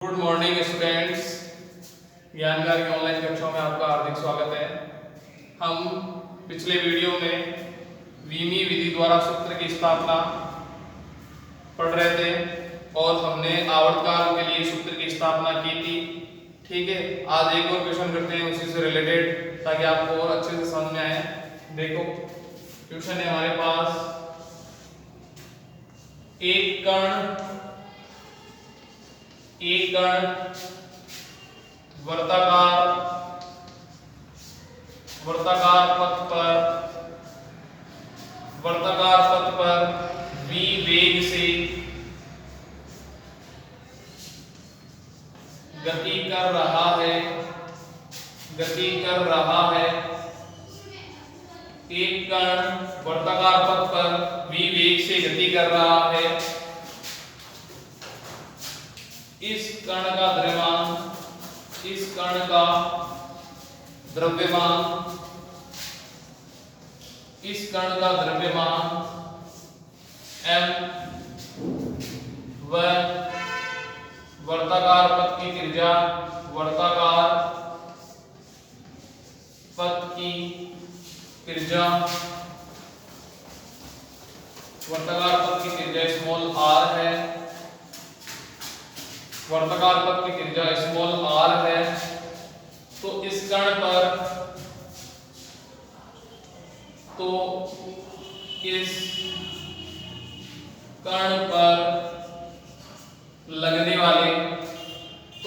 Good morning students, ज्ञानगार की online कक्षाओं में आपका हार्दिक स्वागत है। हम पिछले वीडियो में वीमी विधि द्वारा सूत्र की स्थापना पढ़ रहे थे और हमने आवर्तकाल के लिए सूत्र की स्थापना की थी। ठीक है, आज एक और क्वेश्चन करते हैं उसी से रिलेटेड, ताकि आपको और अच्छे से समझ में आए। देखो, क्वेश्चन है हमारे पास, एक कण वर्ताकार पथ पर v वेग से गति कर रहा है। एक कण वर्ताकार पथ पर v वेग से गति कर रहा है। इस कण का द्रव्यमान m व वर्ताकार पथ की त्रिज्या स्मॉल r है। वर्ताकार पथ की त्रिज्या स्मॉल r है। तो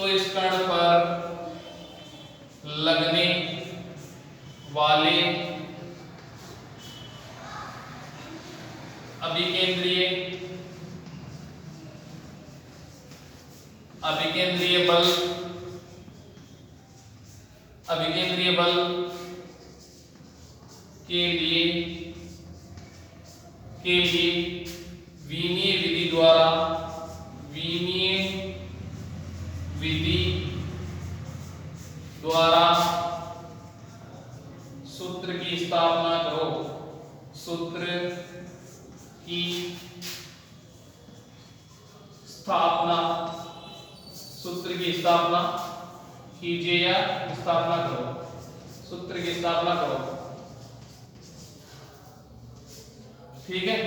इस कण पर लगने वाले अभिकेंद्रीय बल के लिए विमीय विधि द्वारा सूत्र की स्थापना कीजिए या स्थापना करो। ठीक है,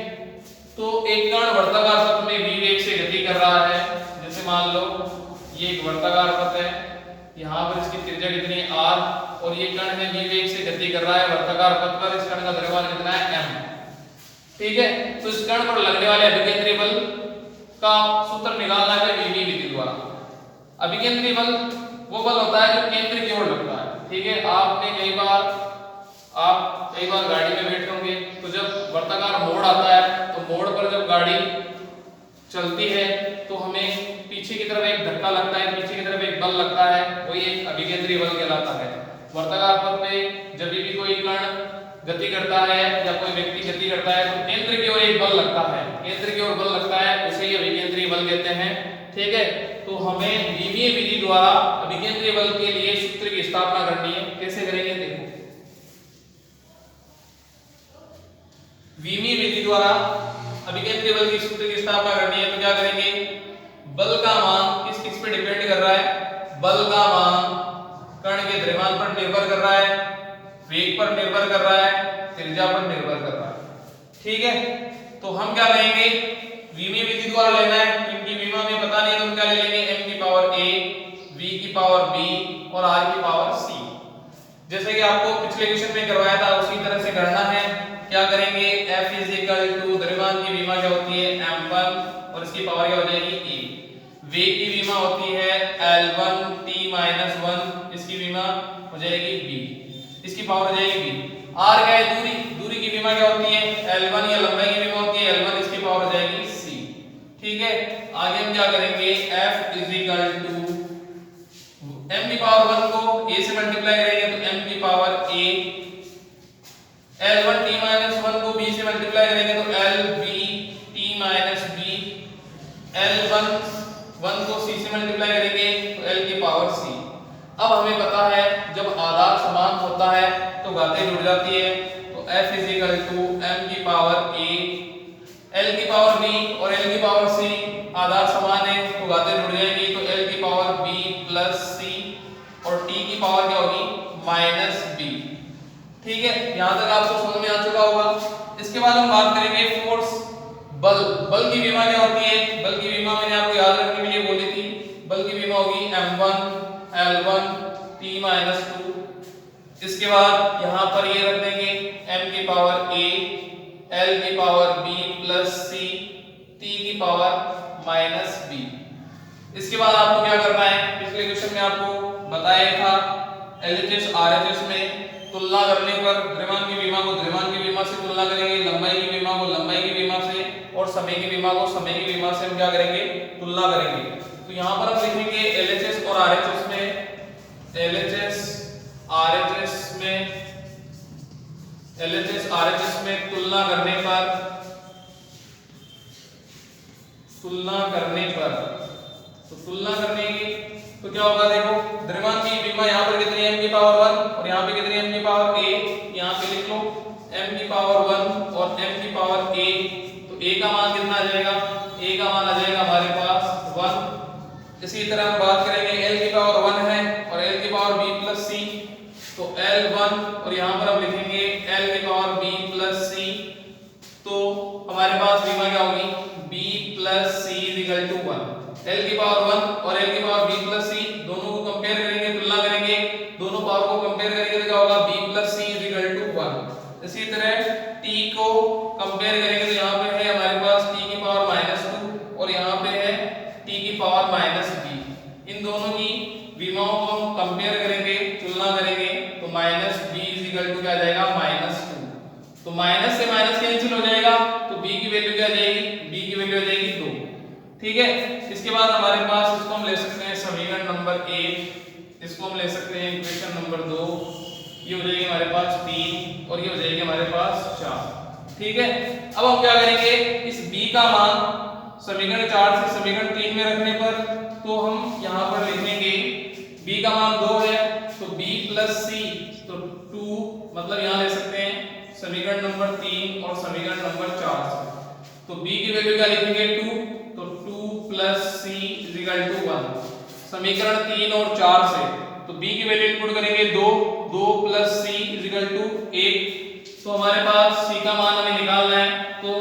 तो एक कण वर्ताकार पथ में v वेग से गति कर रहा है। जैसे मान लो ये एक वर्ताकार पथ है, यहाँ पर इसकी त्रिज्या कितनी है r, और ये कण है v वेग से गति कर रहा है वर्ताकार पथ पर। इस कण का द्रव्यमान कितना है m। ठीक है, तो इस कण पर लगने वाले अभिकेंद्रीय बल का सूत्र निकालना है वीमी विधि द्वारा। अभिकेंद्रीय बल वो बल होता है जो केंद्र की ओर लगता है। ठीक है, आप कई बार गाड़ी में बैठे होंगे, तो जब वर्ताकार मोड़ आता है तो मोड़ पर जब गाड़ी चलती है तो हमें पीछे की तरफ एक धक्का लगता है, पीछे की तरफ एक बल लगता है, वही एक अभिकेंद्रीय बल कहलाता है। वर्ताकार पथ में जब भी कोई कण गति करता है या कोई व्यक्ति गति करता है तो केंद्र की ओर एक बल लगता है, उसे ही अभिकेंद्रीय बल कहते हैं। ठीक है, तो हमें विमीय विधि द्वारा अभिकेंद्रीय बल के लिए सूत्र की स्थापना करनी है। कैसे करेंगे, देखो, विमीय विधि द्वारा अभिकेंद्रीय बल की सूत्र की स्थापना करनी है तो क्या करेंगे, बल का मान किस पे डिपेंड कर रहा है, बल का मान कण के द्रव्यमान पर निर्भर कर रहा है, वेग पर निर्भर कर रहा है, त्रिज्या पर निर्भर कर रहा है। ठीक है, तो हम क्या लेंगे, विमीय विधि द्वारा लेना है, क्योंकि विमा में पता नहीं है तो हम क्या ले लेंगे, m की पावर a, v की पावर b और r की पावर c। जैसे कि आपको पिछले क्वेश्चन में करवाया था उसी तरह से करना है। क्या करेंगे, f द्रव्यमान की विमा क्या होती है m1 और इसकी पावर क्या हो जाएगी a। वेग की विमा होती है l1 t-1, इसकी विमा हो जाएगी b, इसकी पावर हो जाएगी b। r क्या है, दूरी की विमा क्या होती है l1, या लंबाई की विमा होती है l1, इसकी पावर हो जाएगी c। ठीक है, आगे हम क्या करेंगे, f m की पावर 1 को a से मल्टीप्लाई करेंगे तो m की पावर a, l1 t-1 को b से मल्टीप्लाई करेंगे तो lb t-b, l1 को c से मल्टीप्लाई करेंगे तो l की पावर c। अब हमें पता है जब आधार समान होता है तो घातें जुड़ जाती है, तो f m की पावर a, l की पावर b और l की पावर c, आधार समान है तो घातें जुड़ जाएंगी, तो l की पावर प्लस सी और टी की पावर क्या होगी माइनस बी। ठीक है, यहां तक आपको समझ में आ चुका होगा। इसके बाद हम बात करेंगे फोर्स। बल, बल की विमा क्या होती है? बल की विमा मैंने आपको याद रखने के लिए बोली थी। बल की विमा होगी m1 l1 t-2। इसके बाद यहां पर ये रख देंगे m की पावर a l की power b plus c t की पावर माइनस b। इसके बाद आपको क्या करना है, पिछले क्वेश्चन में आपको बताया था LHS RHS में तुलना करने पर द्रव्यमान की विमा को द्रव्यमान की विमा से तुलना करेंगे, लंबाई की विमा को लंबाई की विमा से और समय की विमा को समय की विमा से हम क्या करेंगे तुलना करेंगे। तो यहां पर हम लिखेंगे LHS और RHS में LHS RHS में तुलना करने पर तो तुलना करने की तो क्या होगा, देखो द्रव्यमान की विमा यहाँ पर कितनी m की पावर 1 और यहाँ पे कितनी m की पावर a, यहाँ पे लिख लो m की पावर 1 और m की पावर a। तो a का मान कितना आ जाएगा, a का मान आ जाएगा हमारे पास 1। इसी तरह हम बात करेंगे l की पावर 1 है और l की पावर b प्लस c, तो l1 और यहाँ पर हम लिखेंगे l की पावर b प्लस c। तो हमारे पास विमा क्या होगी b plus c equal to 1। l की पावर 1 और l की पावर b प्लस c दोनों को कंपेयर करेंगे, तुलना करेंगे, दोनों पावर को कंपेयर करेंगे तो क्या होगा b plus c equal to 1। इसी तरह t को कंपेयर करेंगे तो यहाँ पे है हमारे पास t की पावर माइनस 2 और यहाँ पे है t की पावर माइनस b। इन दोनों की विमाओं को हम कंपेयर करेंगे, तुलना करेंगे तो माइनस b इक्वल टू क्या आ जाएगा माइनस 2। तो माइनस से माइनस कैंसिल हो जाएगा तो b की वैल्यू क्या आ जाएगी, b की वैल्यू आ जाएगी 2। ठीक है, इसके बाद हमारे पास इसको हम ले सकते हैं समीकरण नंबर 1, इसको हम ले सकते हैं इक्वेशन नंबर 2, ये हो जाएगी हमारे पास 3 और ये हो जाएगी हमारे पास 4। ठीक है, अब हम क्या करेंगे, इस b का मान समीकरण 4 से समीकरण 3 में रखने पर तो हम यहाँ पर लिखेंगे b का मान 2 है तो b प्लस c, तो 2 मतलब यहाँ ले सकते हैं समीकरण नंबर 3 और समीकरण नंबर 4 से। तो b की वैल्यू क्या लिखेंगे 2, तो 2 प्लस c इक्वल टू 1। समीकरण 3 और 4 से तो b की वैल्यू इनपुट करेंगे 2, 2 प्लस c इक्वल टू 1। तो हमारे पास c का मान हमें निकालना है तो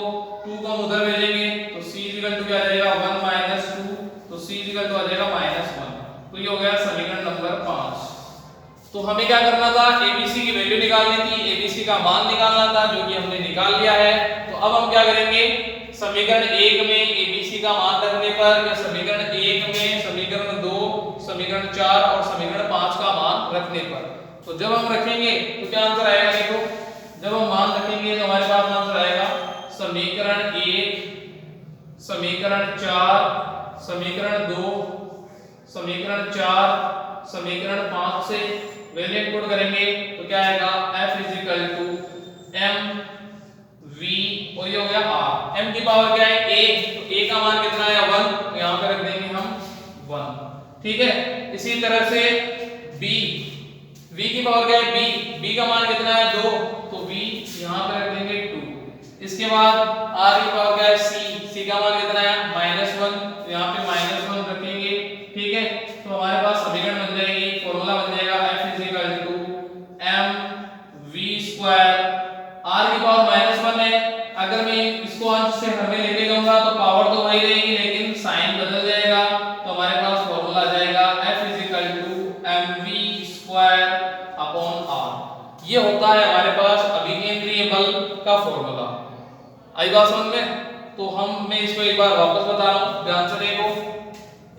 2 को हम उधर भेजेंगे तो c इक्वल टू क्या आ जाएगा 1 माइनस 2, तो c इक्वल टू आ जाएगा माइनस 1। तो ये हो गया समीकरण नंबर 5। तो हमें क्या करना था, abc की वैल्यू निकालनी थी, abc का मान निकालना था जो कि हमने निकाल लिया है। तो अब हम क्या करेंगे, समीकरण 1 में abc का मान रखने पर या समीकरण 1 में समीकरण 2 समीकरण 4 और समीकरण 5 का मान रखने पर तो जब हम रखेंगे तो क्या आंसर आएगा, देखो जब हम मान रखेंगे तो हमारे पास आंसर आएगा समीकरण 1 समीकरण 4 समीकरण 2 समीकरण 4 समीकरण 5 से वैल्यू इनपुट करेंगे तो क्या आएगा f m v और ये हो गया r। m की पावर क्या है a, तो a का मान कितना है 1, तो यहां पे रख देंगे हम 1। ठीक है, इसी तरह से b, v की पावर क्या है b का मान कितना है 2, तो v यहां पे रख देंगे 2। इसके बाद r की पावर क्या है c का मान कितना है -1, तो यहां पे -1 रखेंगे। ठीक है, तो हमारे पास समीकरण बन जाएगी, फॉर्मूला बन जाएगा f m v square. r की पावर -1 है, अगर मैं इसको अंश से हर में लेके जाऊंगा तो पावर तो वही रहेगी लेकिन साइन बदल जाएगा। तो हमारे पास फॉर्मूला आ जाएगा f mv square upon r। ये होता है हमारे पास अभिकेंद्रीय बल का फॉर्मूला। आई बात समझ में? तो मैं इसको एक बार वापस बता रहा हूं, ध्यान से देखो।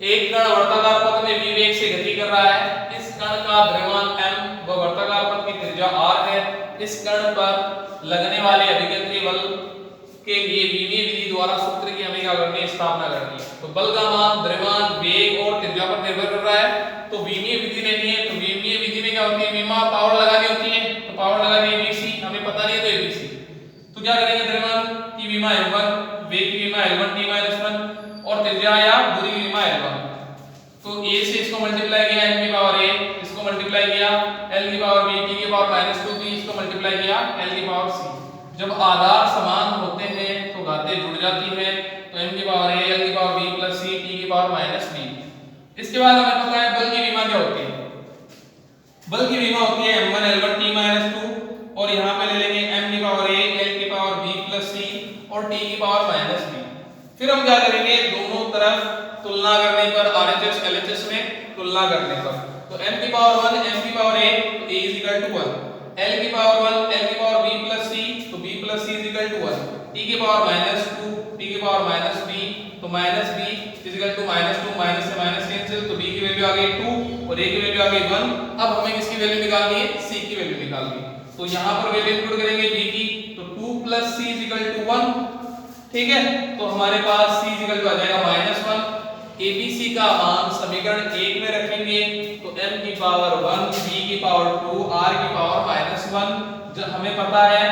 एक कण वर्ताकार पथ में v वेग से गति कर रहा है, इस कण का द्रव्यमान m व वर्ताकार पथ की त्रिज्या r है। इस कण पर लगने वाले अभिकेंद्रीय बल के लिए विमीय विधि द्वारा सूत्र की हमें क्या करनी है, स्थापना करनी है। तो बल का मान द्रव्यमान वेग और त्रिज्या पर निर्भर कर रहा है, तो विमीय विधि लेनी है। तो विमीय विधि में क्या होती है, विमा पावर लगानी होती है, तो पावर लगानी है abc, हमें पता नहीं है तो abc। तो क्या करेंगे, द्रव्यमान की विमा l1, वेग की विमा l1 t-1 और त्रिज्या या दूरी की विमा l1। तो a से इसको मल्टीप्लाई किया m की पावर a, इसको मल्टीप्लाई किया l की पावर b, t की पावर -2 b, इसको मल्टीप्लाई किया l की पावर c। जब आधार समान होते हैं तो घातें जुड़ जाती है, तो m की पावर a, l की power b plus c, t की पावर -b। इसके बाद हमें पता है बल की बल की विमा होती है m1 l1 t माइनस 2 और यहाँ पे ले लेंगे m की पावर a l की पावर b प्लस c और t की पावर माइनस b। फिर हम क्या करेंगे, दोनों तरफ तुलना करने पर RHS LHS में तुलना करने पर, तो m की पावर 1 m की पावर a तो a is equal to 1, l की पावर 1 l की पावर b प्लस c तो b plus c is equal to 1, t की पावर माइनस 2 t की पावर माइनस b तो minus b is equal to minus 2, minus से minus cancel तो b की value आ गई 2 और a की वैल्यू आ गई 1। अब हमें किसकी वैल्यू निकालनी है, c की वैल्यू निकालनी है, तो यहां पर वैल्यू इंक्लूड करेंगे b की, तो 2 plus c is equal to 1, ठीक है। तो हमारे पास c इज इक्वल टू आ जाएगा -1। abc का मान समीकरण 1 में रखेंगे तो m की पावर 1 b की पावर 2 r की पावर -1। जब हमें पता है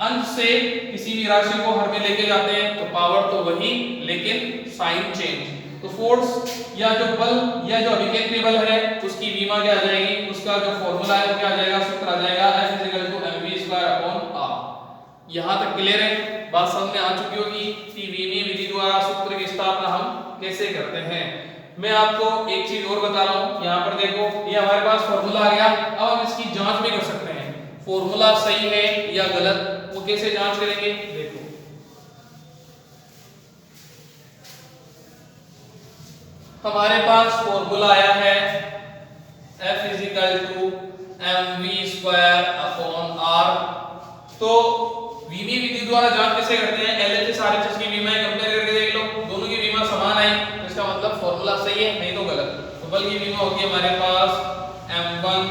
अंश से किसी भी राशि को हर में लेके जाते हैं तो पावर तो वही लेकिन साइन चेंज, तो फोर्स या जो बल या जो अभिकेंद्रीय बल है उसकी विमा क्या आ जाएगी, उसका जो फार्मूला है वो क्या आ जाएगा, सूत्र आ जाएगा F=mv²/r। यहां तक क्लियर है, बात समझ में आ चुकी होगी कि विमीय विधि द्वारा सूत्र की स्थापना हम कैसे करते हैं। मैं आपको एक चीज और बता रहा हूं, यहां पर देखो ये हमारे पास फार्मूला आ गया, अब हम इसकी जांच भी कर सकते हैं फार्मूला सही है या गलत, वो कैसे जांच करेंगे, देखो हमारे पास फार्मूला आया है F=mv²/r। तो विमीय विधि द्वारा जांच कैसे करते हैं, LHS RHS की विमाएं कंपेयर करके देख लो, दोनों की विमा समान आई तो इसका मतलब फार्मूला सही है, नहीं तो गलत। तो बल की विमा होगी हमारे पास m1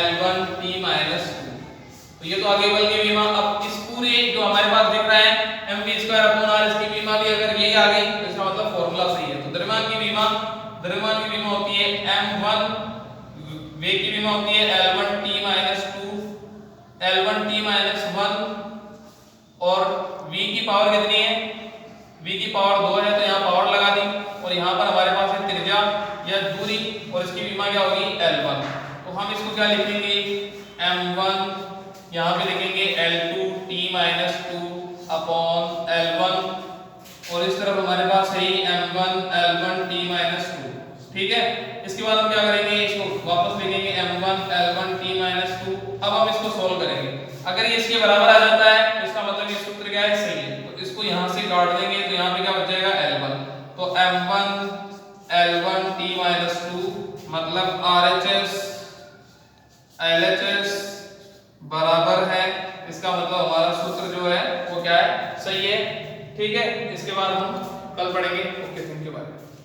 l1 t माइनस 2, तो ये तो आ गई बल की विमा। अब इस पूरे जो हमारे पास दिख रहा है mv²/r, इसकी विमा भी अगर यही आ गई तो इसका मतलब फार्मूला सही है। तो द्रव्यमान की विमा होती है m1, वेग की विमा होती है l1 t minus 2 l1 t minus 1 और v की पावर कितनी है, v की पावर 2 है तो यहाँ पावर लगा दी और यहाँ पर हमारे पास है त्रिज्या या दूरी और इसकी विमा क्या होगी l1। तो हम इसको क्या लिखेंगे m1, यहाँ पे लिखेंगे l2 t minus 2 upon l1 और इस तरफ हमारे पास है m1 l1 t माइनस 2, ठीक है। इसके बाद हम क्या करेंगे, इसको वापस लिखेंगे m1 l1 t माइनस 2। अब हम इसको सोल्व करेंगे, अगर ये इसके बराबर आ जाता है तो इसका मतलब ये सूत्र क्या है, सही है। तो इसको यहाँ से काट देंगे तो यहाँ पे क्या बच जाएगा l1, तो m1 l1 t माइनस 2 मतलब RHS LHS बराबर है, इसका मतलब हमारा सूत्र जो है वो क्या है, सही है, ठीक है। इसके बाद हम कल पढ़ेंगे। ओके।